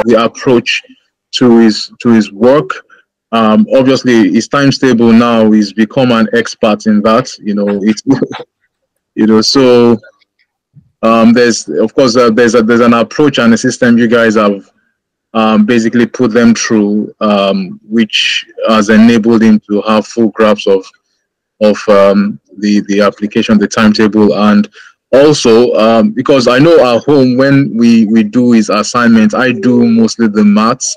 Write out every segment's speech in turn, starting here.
the approach to his work. Obviously, his times table now, he's become an expert in that. It's so there's of course there's an approach and a system you guys have basically put them through, which has enabled him to have full grasp of the application, the timetable, and also because I know at home when we do his assignments, I do mostly the maths,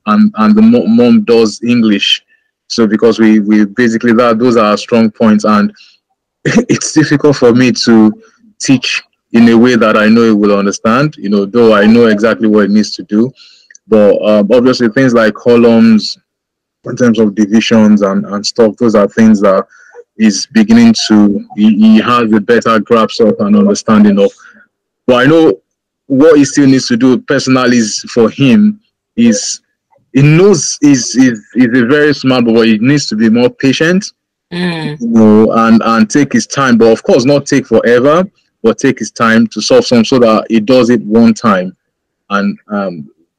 and the mom does English. So because we basically those are our strong points, and it's difficult for me to teach in a way that I know it will understand. Though I know exactly what it needs to do. But obviously things like columns, in terms of divisions and stuff, those are things that he's beginning to, he has a better grasp of and understanding of. But I know what he still needs to do personally is for him is, he knows he's a very smart boy, he needs to be more patient, and take his time. But of course, not take forever, but take his time to solve some, so that he does it one time, and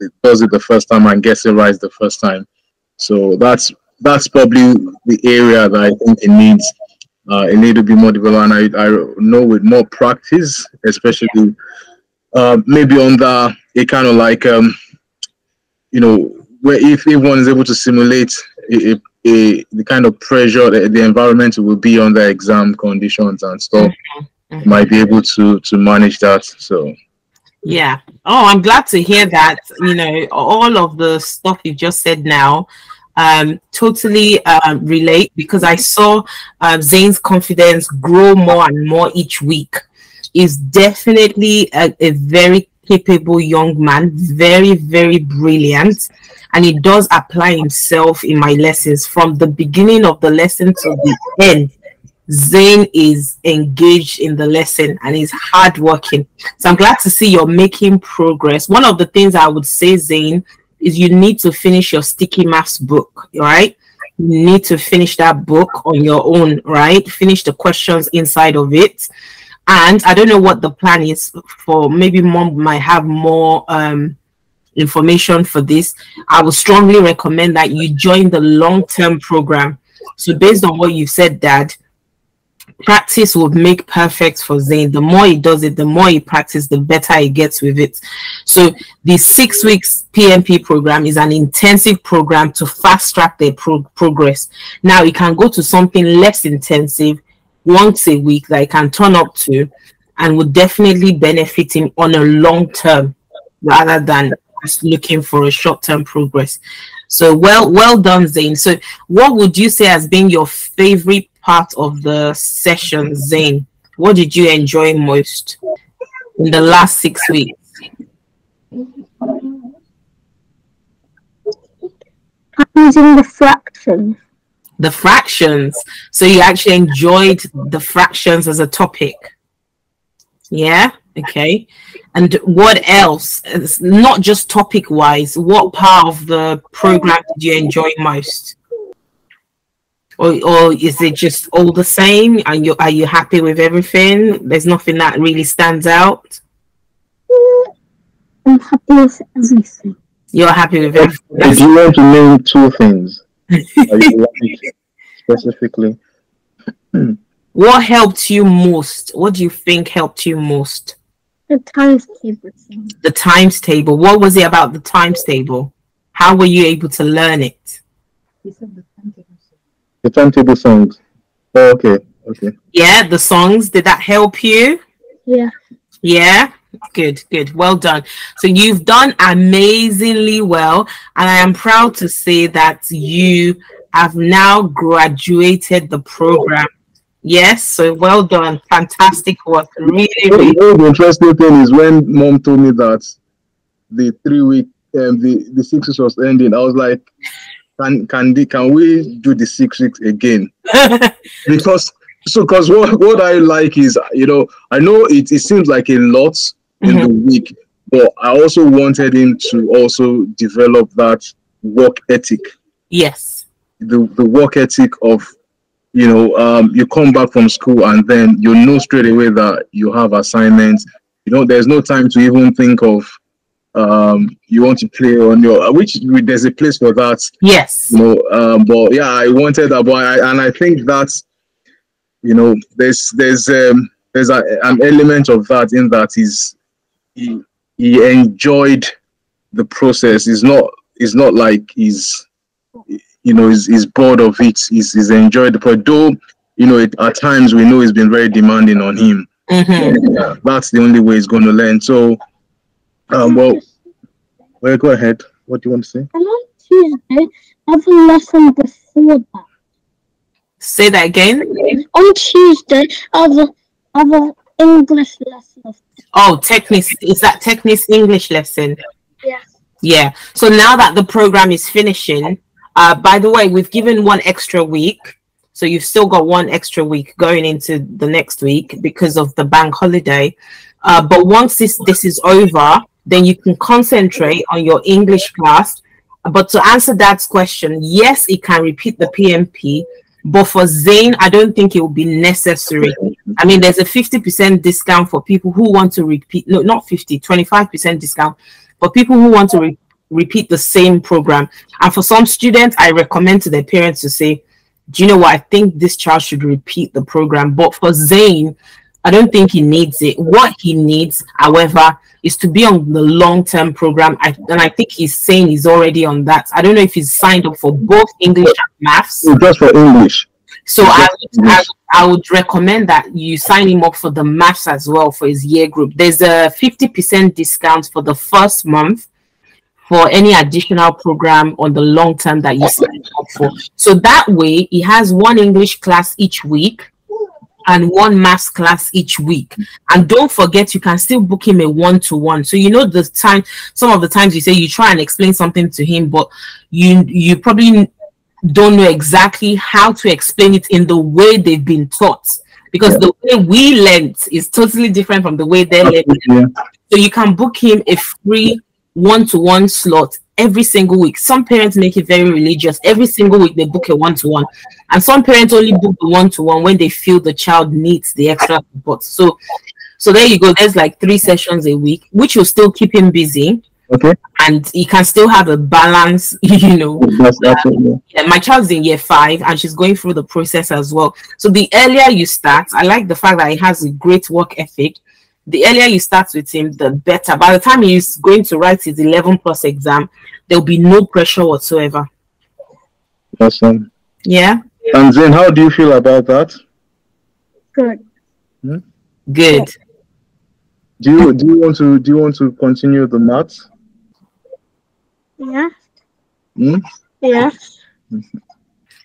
it does it the first time and gets it right the first time. So that's probably the area that I think it needs a little bit more development. I know with more practice, especially maybe on a kind of like where if one is able to simulate the kind of pressure, the environment will be under exam conditions and stuff, might be able to manage that. So yeah. Oh, I'm glad to hear that. All of the stuff you just said now, totally relate, because I saw Zane's confidence grow more and more each week. He's definitely a very capable young man, very, very brilliant, and he does apply himself in my lessons. From the beginning of the lesson to the end, Zane is engaged in the lesson and is hardworking. So I'm glad to see you're making progress. One of the things I would say, Zane, is you need to finish your sticky maths book, right? You need to finish that book on your own, right? Finish the questions inside of it. And I don't know what the plan is for, maybe mom might have more information for this. I would strongly recommend that you join the long-term program. So based on what you said, Dad, practice would make perfect for Zane. The more he does it, the more he practices, the better he gets with it. So the 6 weeks PMP program is an intensive program to fast track their progress. Now he can go to something less intensive once a week that he can turn up to, and would definitely benefit him on a long term rather than just looking for a short term progress. So well done, Zane. So what would you say has been your favorite part of the session, Zane? What did you enjoy most in the last 6 weeks? Using the fractions. The fractions. So you actually enjoyed the fractions as a topic. Yeah. Okay. And what else? It's not just topic wise. What part of the program did you enjoy most? Or is it just all the same? Are you happy with everything? There's nothing that really stands out? I'm happy with everything. You're happy with everything? If you want to name two things specifically. What helped you most? What do you think helped you most? The times table thing. The times table. What was it about the times table? How were you able to learn it? You said the timetable. The timetable songs. Oh, okay. Yeah, the songs. Did that help you? Yeah. Yeah. Good. Well done. So you've done amazingly well, and I am proud to say that you have now graduated the program. Yes, so well done. Fantastic work. Really. The interesting thing is when Mom told me that the 3 week the 6 weeks was ending, I was like, can we do the 6 weeks again? because what I like is, I know it seems like a lot in the week, but I also wanted him to also develop that work ethic. Yes. The work ethic of, you come back from school and then straight away that you have assignments. There's no time to even think of you want to play on your, which there's a place for that, Yes. you know. But yeah, I wanted that, and I think that's, you know, there's an element of that in that he enjoyed the process. It's not like he's, you know, he's bored of it. He's enjoyed the project. Though, you know, at times we know it's been very demanding on him. Yeah, that's the only way he's going to learn. So, well, go ahead. What do you want to say? And on Tuesday, I have a lesson before that. Say that again. On Tuesday, I have an English lesson. Oh, Tecnis. Is that Tecnis English lesson? Yes. Yeah. So now that the program is finishing, by the way, we've given one extra week. So you've still got one extra week going into the next week because of the bank holiday. But once this is over, then you can concentrate on your English class. But to answer Dad's question, yes, it can repeat the PMP. But for Zane, I don't think it will be necessary. I mean, there's a 50% discount for people who want to repeat. No, not 50, 25% discount for people who want to repeat the same program. And for some students, I recommend to their parents to say, do you know what? I think this child should repeat the program. But for Zane, I don't think he needs it. What he needs, however, is to be on the long-term program. And I think he's saying he's already on that. I don't know if he's signed up for both English and maths. Just for English. So I would recommend that you sign him up for the maths as well for his year group. There's a 50% discount for the first month for any additional program on the long term that you sign up for. So that way, he has one English class each week and one maths class each week. And don't forget, you can still book him a one-to-one. So you know the time, some of the times you say you try and explain something to him, but you probably don't know exactly how to explain it in the way they've been taught. Because the way we learned is totally different from the way they learned. Yeah. So you can book him a free one-to-one slot every single week. Some parents make it very religious. Every single week they book a one-to-one, and some parents only book the one-to-one when they feel the child needs the extra support. So there you go. There's like 3 sessions a week, which will still keep him busy. Okay. And he can still have a balance, you know. Yeah, my child's in year 5 and she's going through the process as well. So the earlier you start, I like the fact that he has a great work ethic. The earlier you start with him, the better. By the time he's going to write his 11+ exam, there'll be no pressure whatsoever. Awesome. Yeah. And then, how do you feel about that? Good. Good. Do you want to continue the maths? Yeah. Yeah.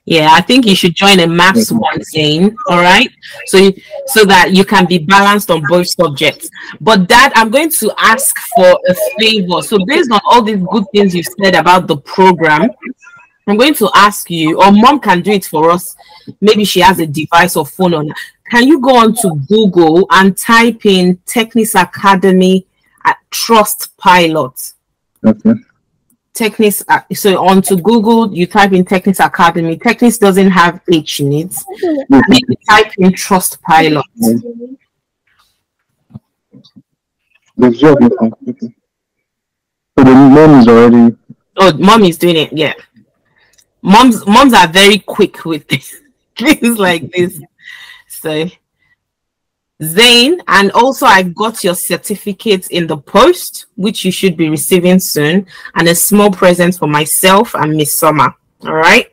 Yeah, I think you should join a maths one, Zane. All right, so that you can be balanced on both subjects. But Dad, I'm going to ask for a favor. So based on all these good things you said about the program, I'm going to ask you, or Mom can do it for us. Maybe she has a device or phone on. Can you go on to Google and type in Tecnis Academy at Trust Pilot? Okay. Tecnis, so onto Google, you type in Tecnis Academy. Tecnis doesn't have H in it. And then you type in Trust Pilot. The job is completed. So the mom is already. Oh, Mom is doing it. Yeah, moms are very quick with this. Things like this. So Zane, and also I got your certificate in the post, which you should be receiving soon, and a small present for myself and Miss Summer. All right.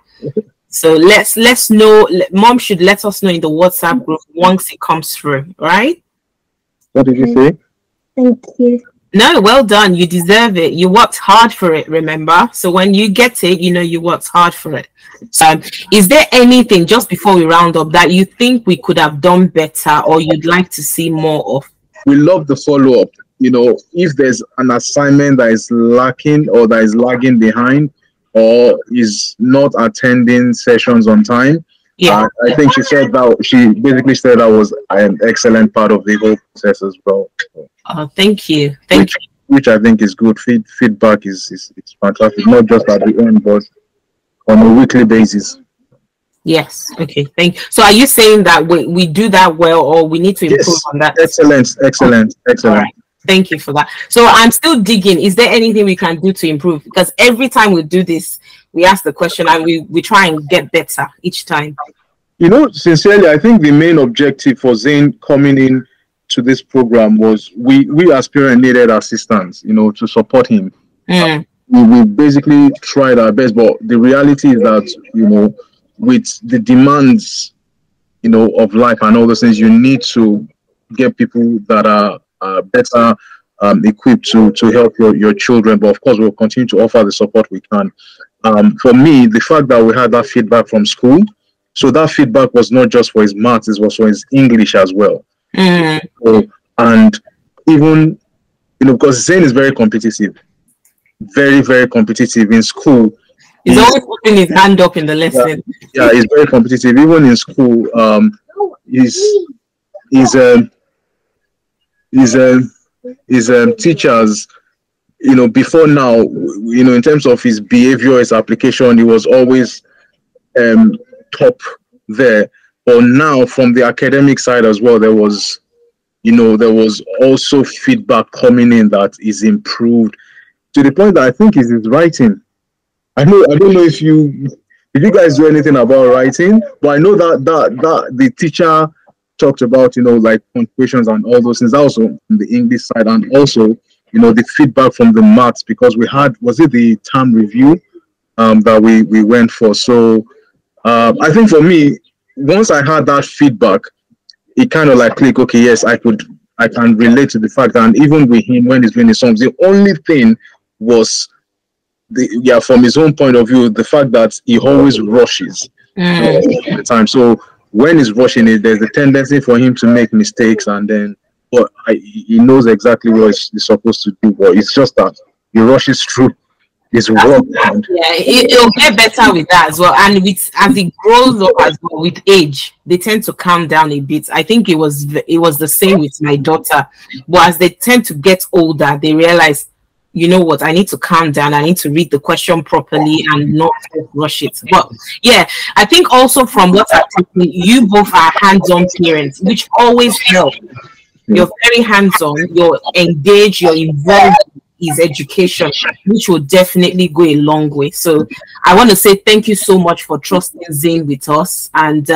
So let's know. Mom should let us know in the WhatsApp group once it comes through. All right. What did you say? Thank you. No, well done. You deserve it. You worked hard for it, remember? So when you get it, you know you worked hard for it. So is there anything, just before we round up, that you think we could have done better or you'd like to see more of? We love the follow-up. You know, if there's an assignment that is lacking or that is lagging behind or is not attending sessions on time, yeah, I think she basically said that was an excellent part of the whole process as well. Oh, thank you. Thank you. Which I think is good. Feedback is fantastic, not just at the end, but on a weekly basis. Yes. Okay. Thank you. So are you saying that we do that well, or we need to improve on that? Excellent. All right. Thank you for that. So I'm still digging. Is there anything we can do to improve? Because every time we do this, we ask the question and we try and get better each time. You know, sincerely, I think the main objective for Zane coming in to this program was we as parents needed assistance, you know, to support him. We basically tried our best, but the reality is that, you know, with the demands, you know, of life and all those things, you need to get people that are better equipped to help your children. But of course, we'll continue to offer the support we can. For me, the fact that we had that feedback from school, so that feedback was not just for his maths, it was for his English as well. So, and even, you know, because Zane is very competitive, very, very competitive in school. He's always putting his hand up in the lesson. Yeah, he's very competitive. Even in school, his teachers, you know, before now, you know, in terms of his behavior, his application, he was always top there. But now, from the academic side as well, there was also feedback coming in that is improved to the point that I think is his writing. I don't know if you guys do anything about writing, but I know that the teacher talked about, you know, like punctuations and all those things. That was on the English side, and also, you know, the feedback from the maths, because we had, was it the term review that we went for. So I think for me, once I had that feedback, it kind of like click, okay, yes, I can relate to the fact that, and even with him when he's doing his songs, the only thing was from his own point of view, the fact that he always rushes the time. So when he's rushing it, there's a tendency for him to make mistakes, and then he knows exactly what he's supposed to do, but it's just that he rushes through his work. Yeah, it'll get better with that as well. And as it grows up as well with age, they tend to calm down a bit. I think it was the same with my daughter. But as they tend to get older, they realize, you know what, I need to calm down. I need to read the question properly and not rush it. But yeah, I think also from what I've taken, you both are hands-on parents, which always help. You're very hands-on, you're engaged, you're involved in his education, which will definitely go a long way. So I want to say thank you so much for trusting Zane with us, and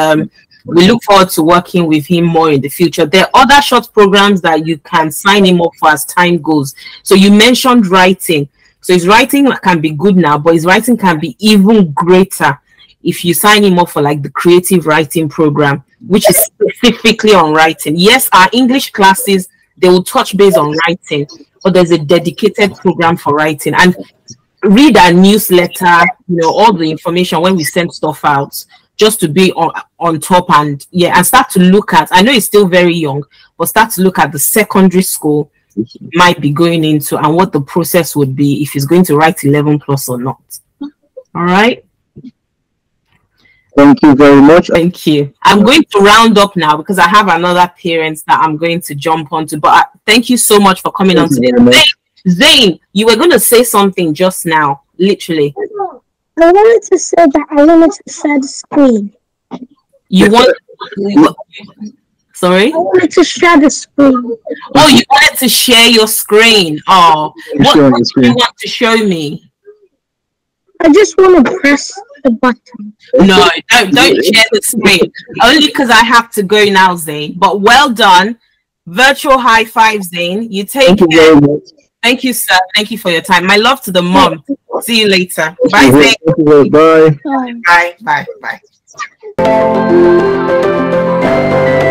we look forward to working with him more in the future. There are other short programs that you can sign him up for as time goes. So you mentioned writing. So his writing can be good now, but his writing can be even greater if you sign him up for like the creative writing program, which is specifically on writing. Yes, our English classes, they will touch base on writing, but there's a dedicated program for writing. And read our newsletter, you know, all the information when we send stuff out, just to be on top, and start to look at, I know he's still very young, but start to look at the secondary school he might be going into and what the process would be if he's going to write 11 plus or not. All right. Thank you very much. Thank you. I'm going to round up now because I have another parent that I'm going to jump onto, but thank you so much for coming on today. Zane, you were going to say something just now, literally. I wanted to say that I wanted to share the screen. You want? Sorry? I wanted to share the screen. Oh, you wanted to share your screen. Oh, what do you want to show me? I just want to press the button. No, don't share the screen. Only because I have to go now, Zane. But well done. Virtual high five, Zane. You take care. Very much. Thank you, sir. Thank you for your time. My love to the mom. See you later. Bye, Zane. Bye. Bye. Bye. Bye. Bye.